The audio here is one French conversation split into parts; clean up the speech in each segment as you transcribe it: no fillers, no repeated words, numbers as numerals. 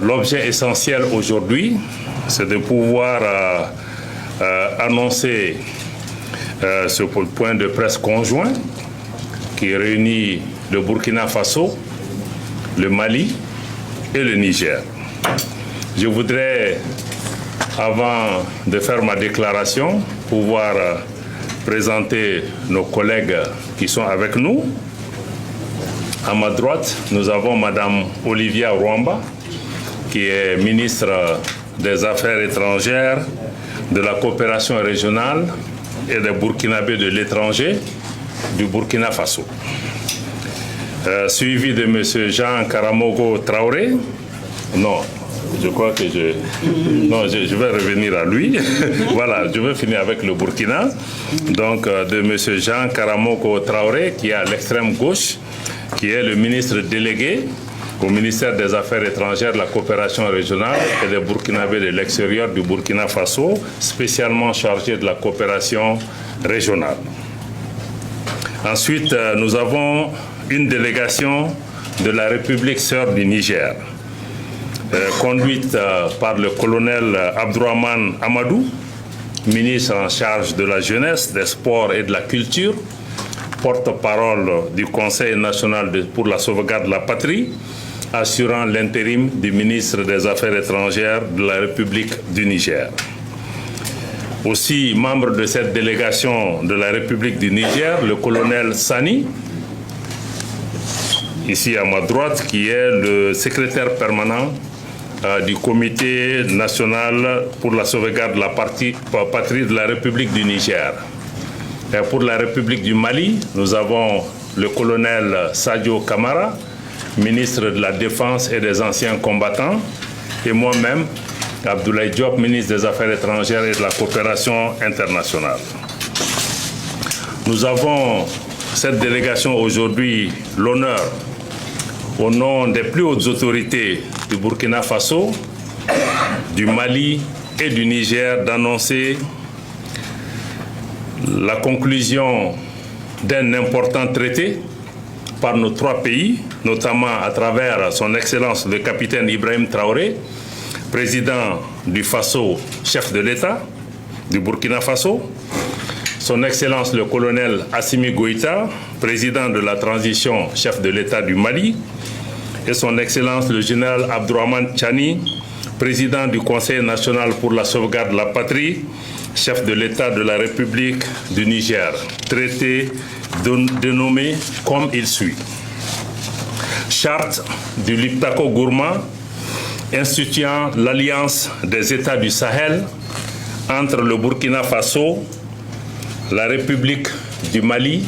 L'objet essentiel aujourd'hui, c'est de pouvoir annoncer ce point de presse conjoint qui réunit le Burkina Faso, le Mali et le Niger. Je voudrais, avant de faire ma déclaration, pouvoir présenter nos collègues qui sont avec nous. À ma droite, nous avons Madame Olivia Rwamba, qui est ministre des Affaires étrangères, de la coopération régionale et des Burkinabés de l'étranger du Burkina Faso. Suivi de M. Jean Karamogo Traoré. Non, je crois que je vais revenir à lui. Voilà, je vais finir avec le Burkina. Donc, de M. Jean Karamogo Traoré, qui est à l'extrême gauche, qui est le ministre délégué au ministère des Affaires étrangères, de la coopération régionale et des Burkinabés de l'extérieur du Burkina Faso, spécialement chargé de la coopération régionale. Ensuite, nous avons une délégation de la République sœur du Niger, conduite par le colonel Abdourahmane Amadou, ministre en charge de la jeunesse, des sports et de la culture, porte-parole du Conseil national pour la sauvegarde de la patrie, assurant l'intérim du ministre des Affaires étrangères de la République du Niger. Aussi, membre de cette délégation de la République du Niger, le colonel Sani, ici à ma droite, qui est le secrétaire permanent du Comité national pour la sauvegarde de la patrie de la République du Niger. Et pour la République du Mali, nous avons le colonel Sadio Kamara, ministre de la Défense et des anciens combattants, et moi-même, Abdoulaye Diop, ministre des Affaires étrangères et de la coopération internationale. Nous avons cette délégation aujourd'hui l'honneur, au nom des plus hautes autorités du Burkina Faso, du Mali et du Niger, d'annoncer la conclusion d'un important traité par nos trois pays, notamment à travers son Excellence le capitaine Ibrahim Traoré, président du Faso, chef de l'État du Burkina Faso, son Excellence le colonel Assimi Goïta, président de la transition, chef de l'État du Mali, et son Excellence le général Abdourahmane Tchani, président du Conseil national pour la sauvegarde de la patrie, chef de l'État de la République du Niger, traité dénommé comme il suit. Charte du Liptako Gourma instituant l'alliance des États du Sahel entre le Burkina Faso, la République du Mali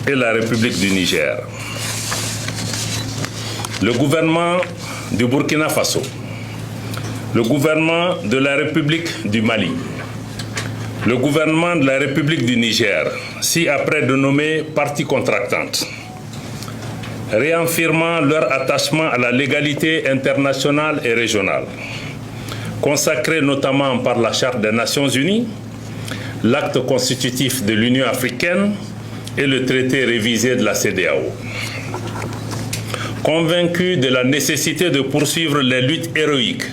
et la République du Niger. Le gouvernement du Burkina Faso, le gouvernement de la République du Mali, le gouvernement de la République du Niger, ci-après dénommés parties contractantes, réaffirmant leur attachement à la légalité internationale et régionale, consacrée notamment par la Charte des Nations Unies, l'acte constitutif de l'Union africaine et le traité révisé de la CEDEAO. Convaincus de la nécessité de poursuivre les luttes héroïques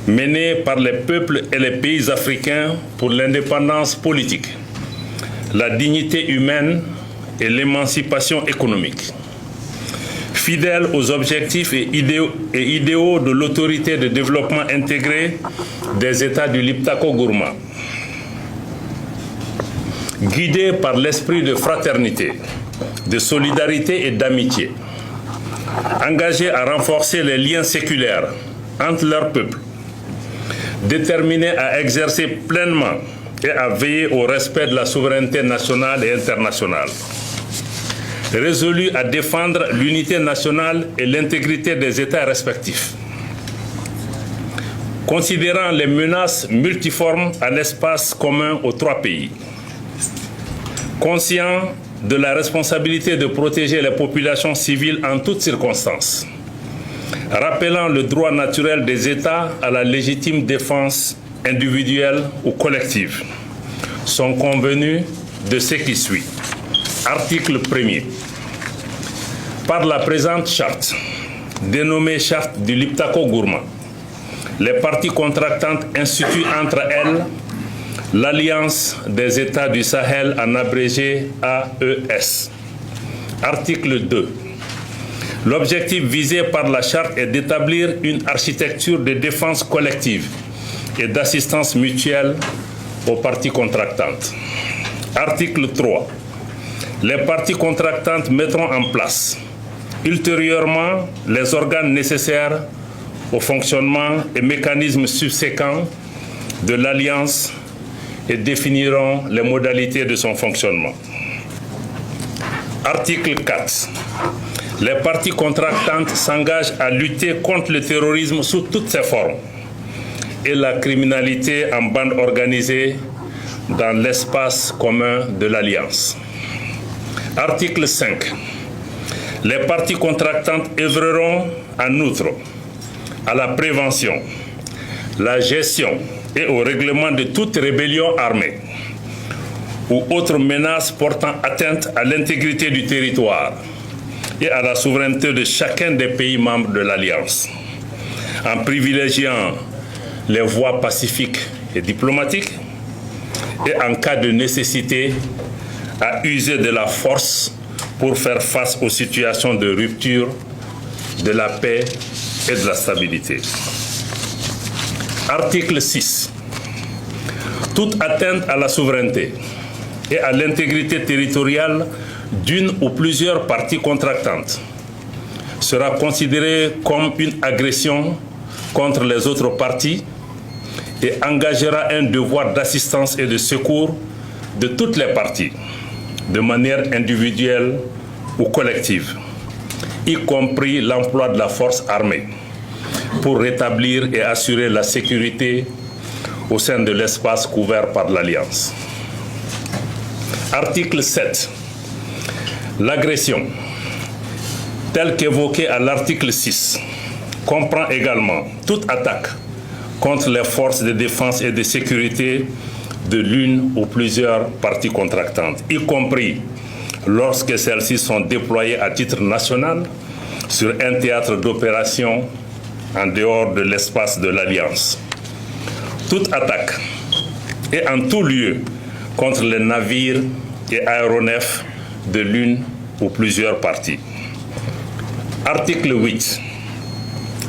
menées par les peuples et les pays africains pour l'indépendance politique, la dignité humaine et l'émancipation économique. Fidèles aux objectifs et idéaux de l'autorité de développement intégré des États du Liptako Gourma. Guidés par l'esprit de fraternité, de solidarité et d'amitié, engagés à renforcer les liens séculaires entre leurs peuples, déterminés à exercer pleinement et à veiller au respect de la souveraineté nationale et internationale, résolus à défendre l'unité nationale et l'intégrité des États respectifs, considérant les menaces multiformes à l'espace commun aux trois pays, conscients de la responsabilité de protéger les populations civiles en toutes circonstances, rappelant le droit naturel des États à la légitime défense individuelle ou collective, sont convenus de ce qui suit. Article 1er. Par la présente charte, dénommée Charte du Liptako-Gourma, les parties contractantes instituent entre elles l'Alliance des États du Sahel, en abrégé AES. Article 2. L'objectif visé par la charte est d'établir une architecture de défense collective et d'assistance mutuelle aux parties contractantes. Article 3. Les parties contractantes mettront en place ultérieurement les organes nécessaires au fonctionnement et mécanismes subséquents de l'Alliance et définiront les modalités de son fonctionnement. Article 4. Les parties contractantes s'engagent à lutter contre le terrorisme sous toutes ses formes et la criminalité en bande organisée dans l'espace commun de l'Alliance. Article 5. Les parties contractantes œuvreront en outre à la prévention, la gestion et au règlement de toute rébellion armée ou autre menace portant atteinte à l'intégrité du territoire et à la souveraineté de chacun des pays membres de l'Alliance, en privilégiant les voies pacifiques et diplomatiques et en cas de nécessité à user de la force pour faire face aux situations de rupture de la paix et de la stabilité. Article 6. Toute atteinte à la souveraineté et à l'intégrité territoriale d'une ou plusieurs parties contractantes sera considérée comme une agression contre les autres parties et engagera un devoir d'assistance et de secours de toutes les parties, de manière individuelle ou collective, y compris l'emploi de la force armée, pour rétablir et assurer la sécurité au sein de l'espace couvert par l'Alliance. Article 7. L'agression, telle qu'évoquée à l'article 6, comprend également toute attaque contre les forces de défense et de sécurité de l'une ou plusieurs parties contractantes, y compris lorsque celles-ci sont déployées à titre national sur un théâtre d'opération en dehors de l'espace de l'Alliance. Toute attaque et en tout lieu contre les navires et aéronefs de l'une ou plusieurs parties. Article 8.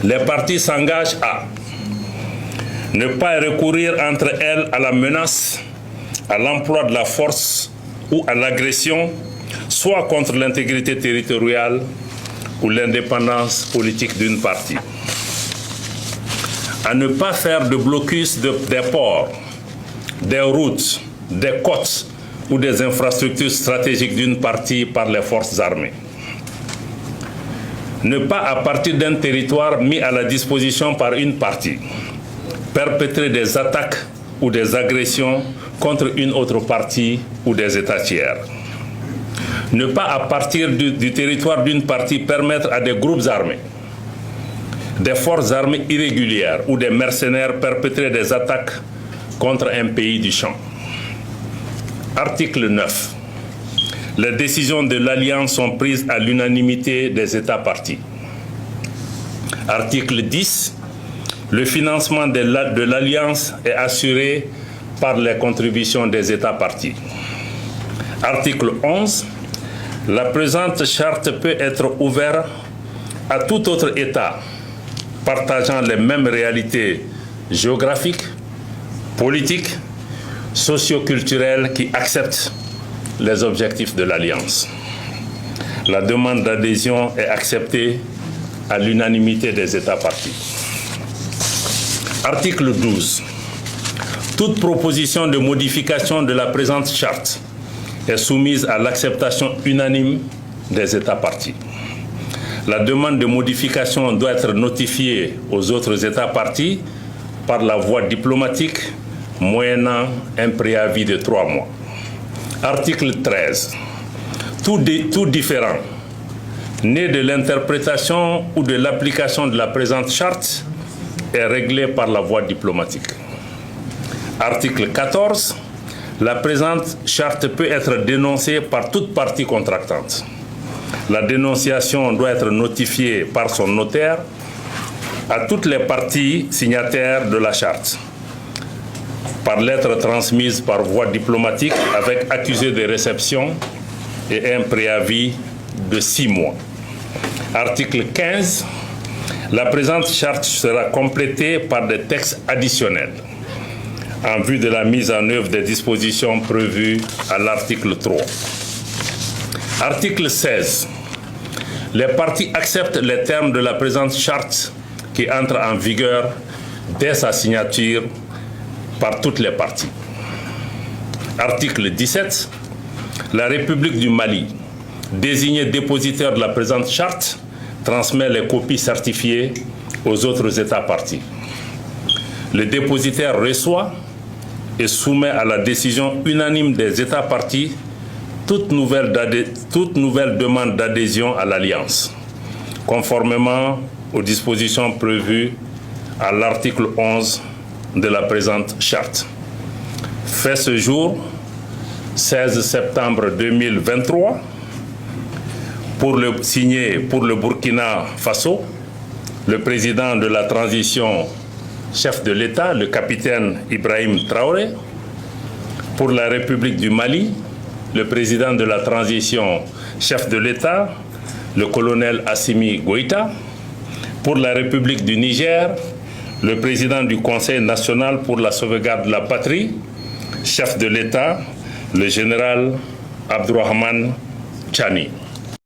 Les parties s'engagent à ne pas recourir entre elles à la menace, à l'emploi de la force ou à l'agression, soit contre l'intégrité territoriale ou l'indépendance politique d'une partie. À ne pas faire de blocus des ports, des routes, des côtes ou des infrastructures stratégiques d'une partie par les forces armées. Ne pas, à partir d'un territoire mis à la disposition par une partie, perpétrer des attaques ou des agressions contre une autre partie ou des États tiers. Ne pas, à partir du territoire d'une partie, permettre à des groupes armés, des forces armées irrégulières ou des mercenaires perpétrer des attaques contre un pays du champ. Article 9. Les décisions de l'Alliance sont prises à l'unanimité des États parties. Article 10. Le financement de l'Alliance est assuré par les contributions des États parties. Article 11. La présente charte peut être ouverte à tout autre État partageant les mêmes réalités géographiques, politiques, socio-culturelles qui acceptent les objectifs de l'Alliance. La demande d'adhésion est acceptée à l'unanimité des États parties. Article 12. Toute proposition de modification de la présente charte est soumise à l'acceptation unanime des États parties. La demande de modification doit être notifiée aux autres États parties par la voie diplomatique, moyennant un préavis de 3 mois. Article 13. Tout différend né de l'interprétation ou de l'application de la présente charte est réglé par la voie diplomatique. Article 14. La présente charte peut être dénoncée par toute partie contractante. La dénonciation doit être notifiée par son notaire à toutes les parties signataires de la charte, par lettre transmise par voie diplomatique avec accusé de réception et un préavis de 6 mois. Article 15. La présente charte sera complétée par des textes additionnels en vue de la mise en œuvre des dispositions prévues à l'article 3. Article 16. Les parties acceptent les termes de la présente charte qui entre en vigueur dès sa signature par toutes les parties. Article 17. La République du Mali, désignée dépositaire de la présente charte, transmet les copies certifiées aux autres États parties. Le dépositaire reçoit et soumet à la décision unanime des États parties toute nouvelle demande d'adhésion à l'Alliance, conformément aux dispositions prévues à l'article 11 de la présente charte. Fait ce jour, 16 septembre 2023, signé pour le Burkina Faso, le président de la transition, chef de l'État, le capitaine Ibrahim Traoré. Pour la République du Mali, le président de la transition, chef de l'État, le colonel Assimi Goïta. Pour la République du Niger, le président du Conseil national pour la sauvegarde de la patrie, chef de l'État, le général Abdourahmane Tchani.